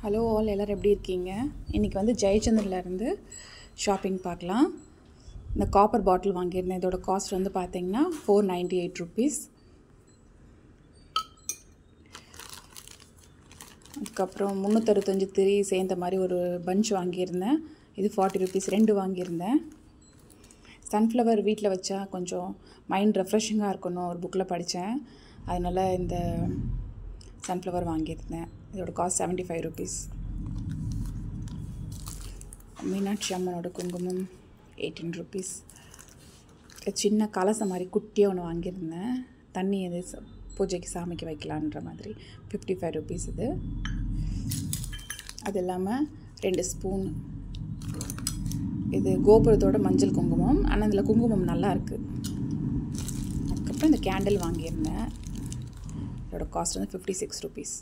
Hello all, எல்லோரும் எப்படி இருக்கீங்க? இன்றைக்கி வந்து ஜெயச்சந்திரிலேருந்து ஷாப்பிங் பார்க்கலாம். இந்த காப்பர் பாட்டில் வாங்கியிருந்தேன். இதோட காஸ்ட் வந்து பார்த்திங்கன்னா 498 rupees. அதுக்கப்புறம் 365 திரி சேர்ந்த மாதிரி ஒரு பஞ்ச் வாங்கியிருந்தேன். இது 40 rupees. 2 வாங்கியிருந்தேன். சன்ஃப்ளவர் வீட்டில் வச்சா கொஞ்சம் மைண்ட் ரெஃப்ரெஷிங்காக இருக்கணும், ஒரு புக்கில் படித்தேன். அதனால் இந்த சன்ஃப்ளவர் வாங்கியிருந்தேன். இதோட காஸ்ட் 75 rupees. மீனாட்சி அம்மனோட குங்குமம் 18 rupees. சின்ன கலசம் மாதிரி குட்டியாக ஒன்று வாங்கியிருந்தேன். தண்ணி எது பூஜைக்கு சாமிக்கு வைக்கலான்ற மாதிரி 55 rupees இது. அது இல்லாமல் 2 ஸ்பூன். இது கோபுரத்தோட மஞ்சள் குங்குமம், ஆனால் இதில் குங்குமம் நல்லா இருக்குது. அதுக்கப்புறம் இந்த கேண்டில் வாங்கியிருந்தேன். இதோட காஸ்ட் வந்து 56 rupees.